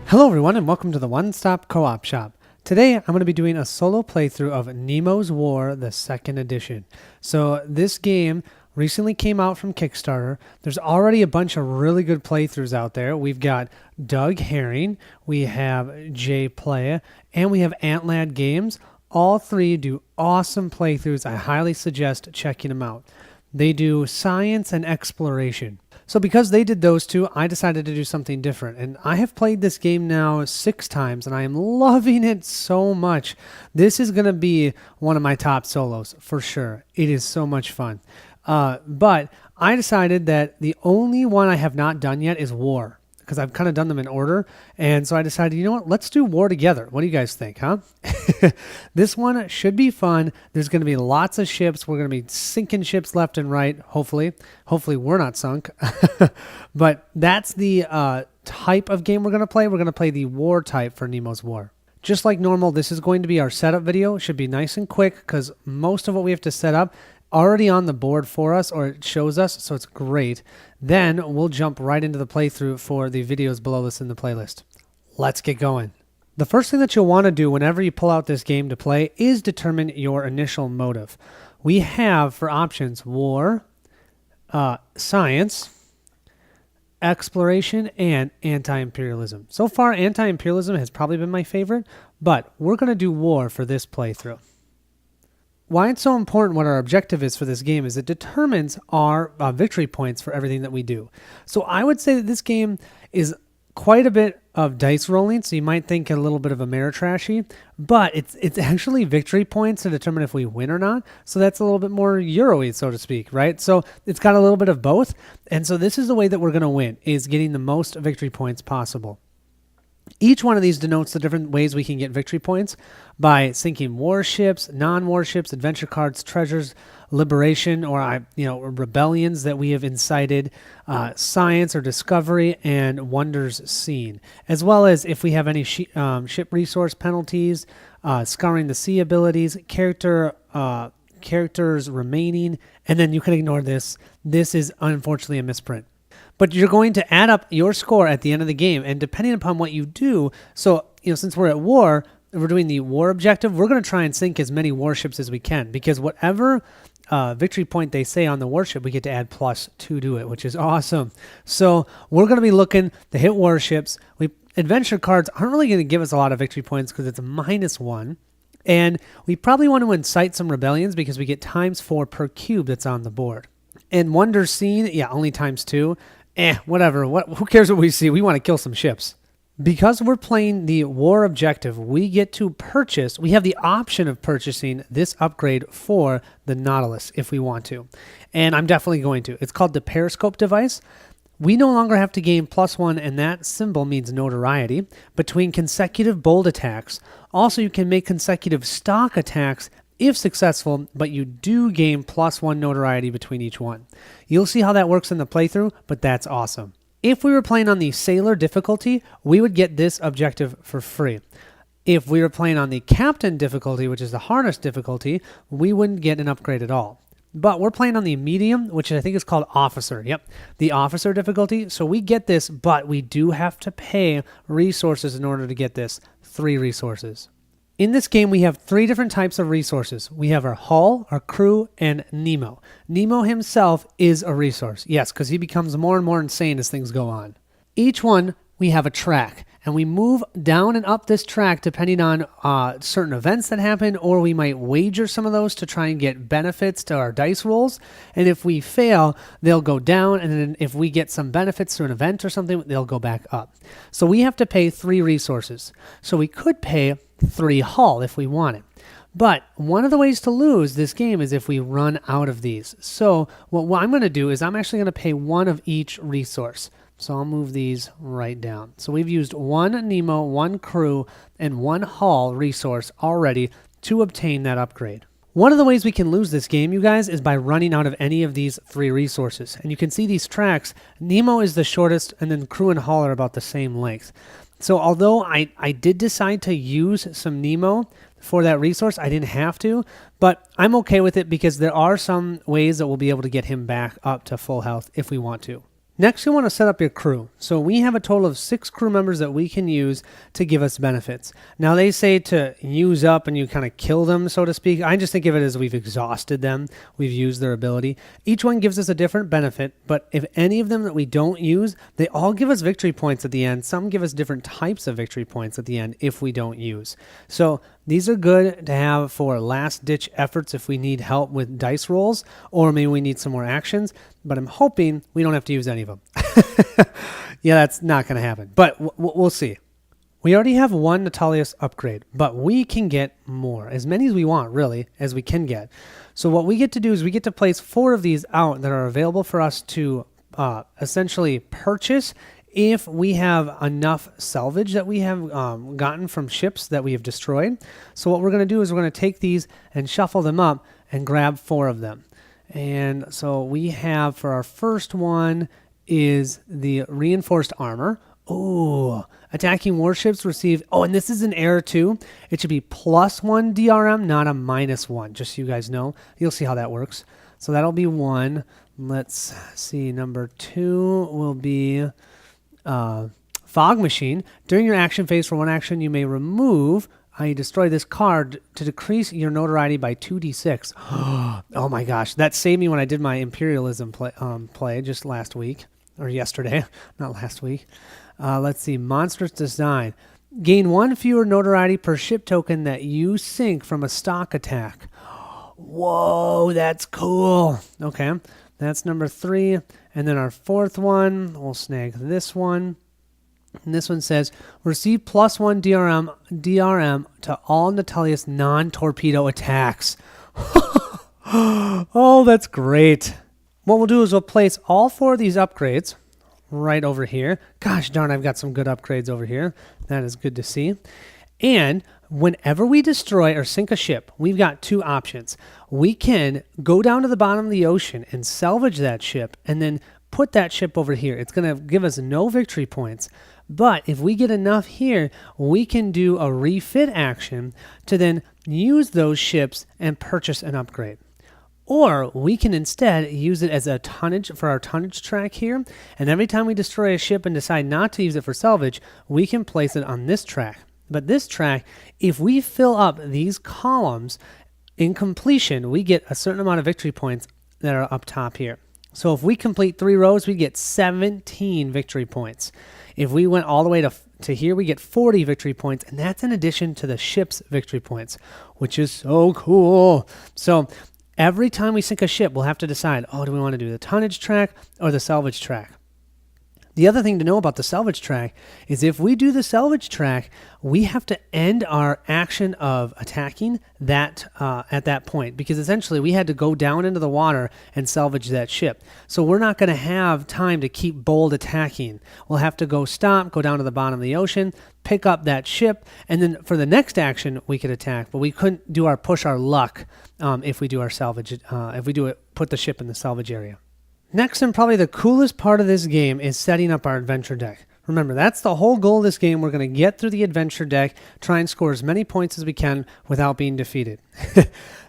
Hello everyone and welcome to the One Stop Co-op Shop. Today I'm going to be doing a solo playthrough of Nemo's War, the second edition. So this game recently came out from Kickstarter. There's already a bunch of really good playthroughs out there. We've got Doug Herring, we have Jay Play, and we have Antlad Games. All three do awesome playthroughs. I highly suggest checking them out. They do science and exploration. So because they did those two, I decided to do something different. And I have played this game now 6 times, and I am loving it so much. This is going to be one of my top solos, for sure. It is so much fun. But I decided that the only one I have not done yet is War, because I've kind of done them in order. And so I decided, you know what, let's do War together. What do you guys think, huh? This one should be fun. There's going to be lots of ships. We're going to be sinking ships left and right, hopefully. Hopefully we're not sunk. But that's the type of game we're going to play. We're going to play the War type for Nemo's War. Just like normal, this is going to be our setup video. It should be nice and quick because most of what we have to set up already on the board for us, or it shows us, so it's great. Then we'll jump right into the playthrough for the videos below this in the playlist. Let's get going. The first thing that you'll want to do whenever you pull out this game to play is determine your initial motive. We have for options war, science, exploration, and anti-imperialism. So far, anti-imperialism has probably been my favorite, but we're going to do war for this playthrough. Why it's so important what our objective is for this game is it determines our victory points for everything that we do. So I would say that this game is quite a bit of dice rolling, so you might think a little bit of Ameritrashy, but it's actually victory points to determine if we win or not. So that's a little bit more Euro-y, so to speak, right? So it's got a little bit of both, and so this is the way that we're going to win, is getting the most victory points possible. Each one of these denotes the different ways we can get victory points by sinking warships, non-warships, adventure cards, treasures, liberation, or rebellions that we have incited, science or discovery, and wonders seen, as well as if we have any ship resource penalties, scouring the sea abilities, characters remaining, and then you can ignore this. This is unfortunately a misprint. But you're going to add up your score at the end of the game, and depending upon what you do, so since we're at war, we're doing the war objective, we're going to try and sink as many warships as we can, because whatever victory point they say on the warship, we get to add +2 to it, which is awesome. So we're going to be looking to hit warships. Adventure cards aren't really going to give us a lot of victory points because it's a -1. And we probably want to incite some rebellions because we get ×4 per cube that's on the board. And wonders seen, yeah, only ×2. Whatever. Who cares what we see? We want to kill some ships. Because we're playing the war objective, we get to purchase, we have the option of purchasing this upgrade for the Nautilus if we want to. And I'm definitely going to. It's called the Periscope device. We no longer have to gain +1, and that symbol means notoriety, between consecutive bold attacks. Also, you can make consecutive stock attacks if successful, but you do gain +1 notoriety between each one. You'll see how that works in the playthrough, but that's awesome. If we were playing on the Sailor difficulty, we would get this objective for free. If we were playing on the Captain difficulty, which is the harness difficulty, we wouldn't get an upgrade at all. But we're playing on the medium, which I think is called Officer. Yep, the Officer difficulty. So we get this, but we do have to pay resources in order to get this. 3 resources. In this game, we have 3 different types of resources. We have our hull, our crew, and Nemo. Nemo himself is a resource. Yes, because he becomes more and more insane as things go on. Each one, we have a track, and we move down and up this track depending on certain events that happen, or we might wager some of those to try and get benefits to our dice rolls. And if we fail, they'll go down, and then if we get some benefits through an event or something, they'll go back up. So we have to pay 3 resources. So we could pay 3 hull if we want it. But one of the ways to lose this game is if we run out of these. So what I'm going to do is I'm actually going to pay 1 of each resource. So I'll move these right down. So we've used 1 Nemo, 1 crew, and 1 hull resource already to obtain that upgrade. One of the ways we can lose this game, you guys, is by running out of any of these 3 resources. And you can see these tracks. Nemo is the shortest, and then crew and hull are about the same length. So although I did decide to use some Nemo for that resource, I didn't have to, but I'm okay with it because there are some ways that we'll be able to get him back up to full health if we want to. Next, you want to set up your crew. So we have a total of 6 crew members that we can use to give us benefits. Now they say to use up and you kind of kill them, so to speak. I just think of it as we've exhausted them. We've used their ability. Each one gives us a different benefit, but if any of them that we don't use, they all give us victory points at the end. Some give us different types of victory points at the end if we don't use. So these are good to have for last-ditch efforts if we need help with dice rolls, or maybe we need some more actions, but I'm hoping we don't have to use any of them. Yeah, that's not going to happen, but we'll see. We already have 1 Natalis upgrade, but we can get more, as many as we want, really, as we can get. So what we get to do is we get to place 4 of these out that are available for us to essentially purchase if we have enough salvage that we have gotten from ships that we have destroyed. So what we're going to do is we're going to take these and shuffle them up and grab 4 of them. And so we have, for our first one, is the reinforced armor. Oh, attacking warships receive... Oh, and this is an error too. It should be +1 DRM, not a -1, just so you guys know. You'll see how that works. So that'll be 1. Let's see. Number 2 will be... Fog Machine. During your action phase, for 1 action, you may remove, i.e. destroy this card to decrease your notoriety by 2d6. Oh my gosh, that saved me when I did my imperialism play just last week, or yesterday, not last week. Let's see, Monstrous Design. Gain 1 fewer notoriety per ship token that you sink from a stock attack. Whoa, that's cool. Okay, that's number 3. And then our 4th one, we'll snag this one. And this one says, receive +1 DRM to all Natalis non-torpedo attacks. Oh, that's great. What we'll do is we'll place all 4 of these upgrades right over here. Gosh darn, I've got some good upgrades over here. That is good to see. And whenever we destroy or sink a ship, we've got 2 options. We can go down to the bottom of the ocean and salvage that ship and then put that ship over here. It's going to give us no victory points. But if we get enough here, we can do a refit action to then use those ships and purchase an upgrade. Or we can instead use it as a tonnage for our tonnage track here. And every time we destroy a ship and decide not to use it for salvage, we can place it on this track. But this track, if we fill up these columns in completion, we get a certain amount of victory points that are up top here. So if we complete 3 rows, we get 17 victory points. If we went all the way to here, we get 40 victory points, and that's in addition to the ship's victory points, which is so cool. So every time we sink a ship, we'll have to decide, do we want to do the tonnage track or the salvage track? The other thing to know about the salvage track is if we do the salvage track, we have to end our action of attacking that at that point, because essentially we had to go down into the water and salvage that ship. So we're not going to have time to keep bold attacking. We'll have to go down to the bottom of the ocean, pick up that ship, and then for the next action we could attack. But we couldn't do our push our luck if we do our salvage. If we do it, put the ship in the salvage area. Next, and probably the coolest part of this game, is setting up our adventure deck. Remember, that's the whole goal of this game. We're going to get through the adventure deck, try and score as many points as we can without being defeated.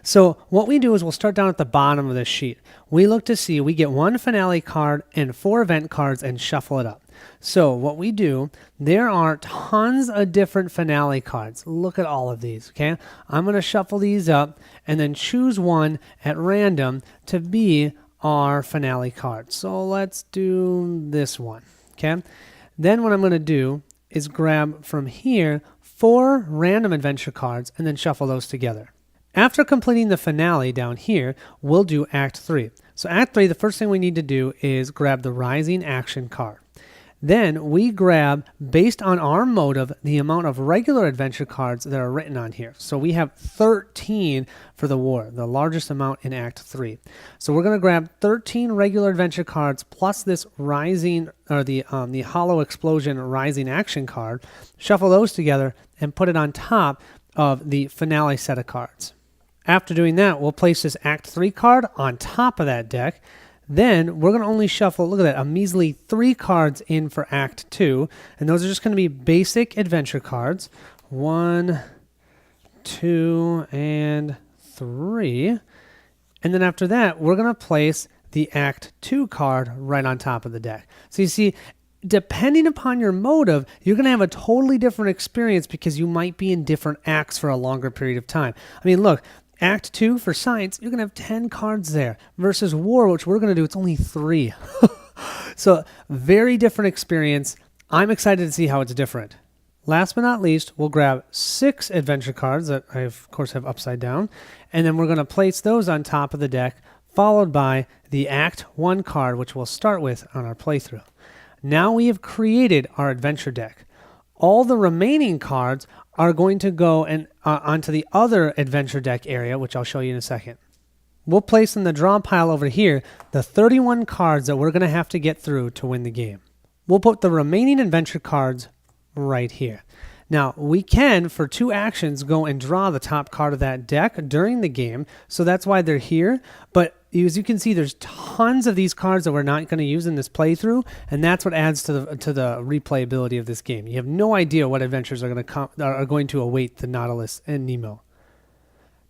So what we do is we'll start down at the bottom of this sheet. We look to see, we get 1 finale card and 4 event cards and shuffle it up. So what we do, there are tons of different finale cards. Look at all of these, okay? I'm going to shuffle these up and then choose one at random to be our finale card. So let's do this one, okay? Then what I'm going to do is grab from here 4 random adventure cards and then shuffle those together. After completing the finale down here, we'll do Act 3. So Act 3, the first thing we need to do is grab the Rising Action card. Then we grab, based on our motive, the amount of regular adventure cards that are written on here. So we have 13 for the war, the largest amount in Act 3. So we're going to grab 13 regular adventure cards plus this rising, or the Hollow Explosion Rising Action card, shuffle those together, and put it on top of the finale set of cards. After doing that, we'll place this Act 3 card on top of that deck. Then we're going to only shuffle, look at that, a measly 3 cards in for Act 2. And those are just going to be basic adventure cards. 1, 2, and 3. And then after that, we're going to place the Act 2 card right on top of the deck. So you see, depending upon your motive, you're going to have a totally different experience because you might be in different acts for a longer period of time. I mean, look, Act 2 for science, you're going to have 10 cards there versus war, which we're going to do, it's only 3. So very different experience. I'm excited to see how it's different. Last but not least, we'll grab 6 adventure cards that I, of course, have upside down, and then we're going to place those on top of the deck, followed by the Act 1 card, which we'll start with on our playthrough. Now we have created our adventure deck. All the remaining cards are going to go and onto the other adventure deck area, which I'll show you in a second. We'll place in the draw pile over here the 31 cards that we're going to have to get through to win the game. We'll put the remaining adventure cards right here. Now, we can, for 2 actions, go and draw the top card of that deck during the game, so that's why they're here. But as you can see, there's tons of these cards that we're not going to use in this playthrough, and that's what adds to the replayability of this game. You have no idea what adventures are going to await the Nautilus and Nemo.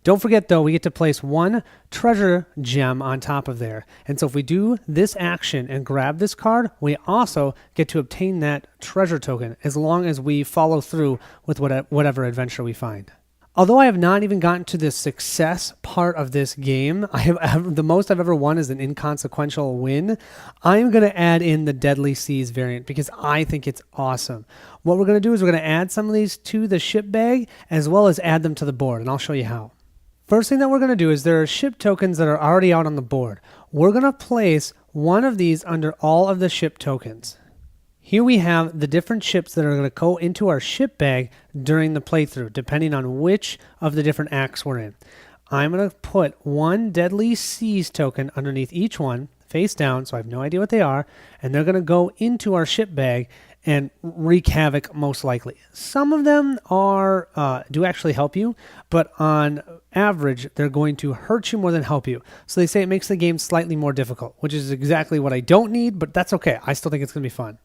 Don't forget, though, we get to place 1 treasure gem on top of there. And so if we do this action and grab this card, we also get to obtain that treasure token as long as we follow through with whatever adventure we find. Although I have not even gotten to the success part of this game, the most I've ever won is an inconsequential win. I'm going to add in the Deadly Seas variant because I think it's awesome. What we're going to do is we're going to add some of these to the ship bag as well as add them to the board, and I'll show you how. First thing that we're going to do is there are ship tokens that are already out on the board. We're going to place one of these under all of the ship tokens. Here we have the different ships that are going to go into our ship bag during the playthrough, depending on which of the different acts we're in. I'm going to put 1 Deadly Seas token underneath each one, face down, so I have no idea what they are, and they're going to go into our ship bag and wreak havoc most likely. Some of them do actually help you, but on average, they're going to hurt you more than help you. So they say it makes the game slightly more difficult, which is exactly what I don't need, but that's okay. I still think it's going to be fun.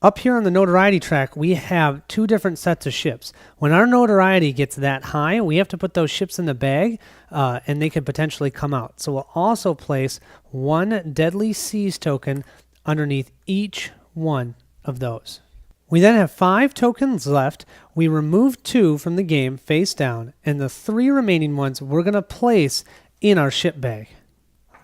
Up here on the notoriety track, we have 2 different sets of ships. When our notoriety gets that high, we have to put those ships in the bag, and they could potentially come out. So we'll also place 1 Deadly Seas token underneath each one of those. We then have 5 tokens left. We remove 2 from the game face down, and the 3 remaining ones we're going to place in our ship bag.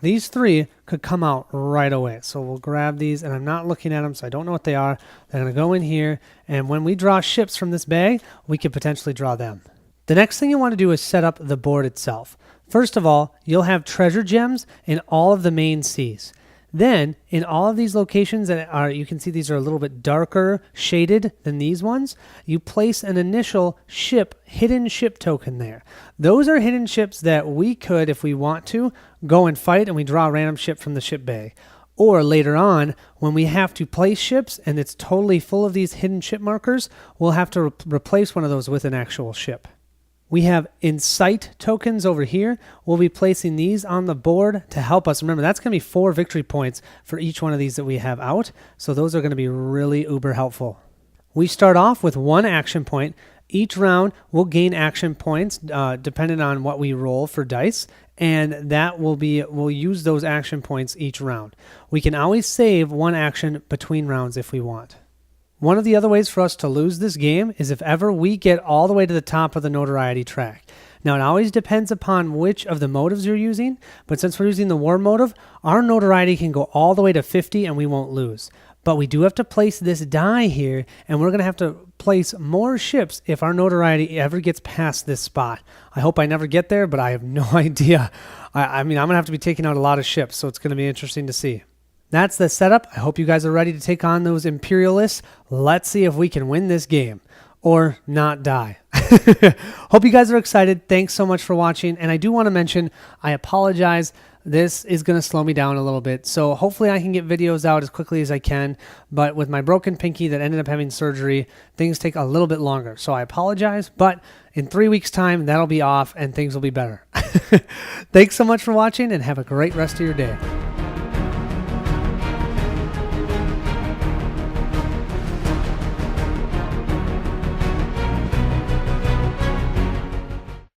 These 3 could come out right away. So we'll grab these, and I'm not looking at them, so I don't know what they are. They're going to go in here, and when we draw ships from this bag, we could potentially draw them. The next thing you want to do is set up the board itself. First of all, you'll have treasure gems in all of the main seas. Then, in all of these locations that are, you can see these are a little bit darker shaded than these ones, you place an initial hidden ship token there. Those are hidden ships that we could, if we want to, go and fight and we draw a random ship from the ship bag. Or later on, when we have to place ships and it's totally full of these hidden ship markers, we'll have to replace one of those with an actual ship. We have Insight tokens over here. We'll be placing these on the board to help us. Remember, that's going to be 4 victory points for each one of these that we have out. So those are going to be really uber helpful. We start off with 1 action point. Each round, we'll gain action points depending on what we roll for dice. And we'll use those action points each round. We can always save 1 action between rounds if we want. One of the other ways for us to lose this game is if ever we get all the way to the top of the notoriety track. Now, it always depends upon which of the motives you're using, but since we're using the war motive, our notoriety can go all the way to 50 and we won't lose. But we do have to place this die here, and we're going to have to place more ships if our notoriety ever gets past this spot. I hope I never get there, but I have no idea. I mean, I'm going to have to be taking out a lot of ships, so it's going to be interesting to see. That's the setup. I hope you guys are ready to take on those imperialists. Let's see if we can win this game or not die. Hope you guys are excited. Thanks so much for watching. And I do want to mention, I apologize. This is going to slow me down a little bit. So hopefully I can get videos out as quickly as I can. But with my broken pinky that ended up having surgery, things take a little bit longer. So I apologize. But in 3 weeks' time, that'll be off and things will be better. Thanks so much for watching and have a great rest of your day.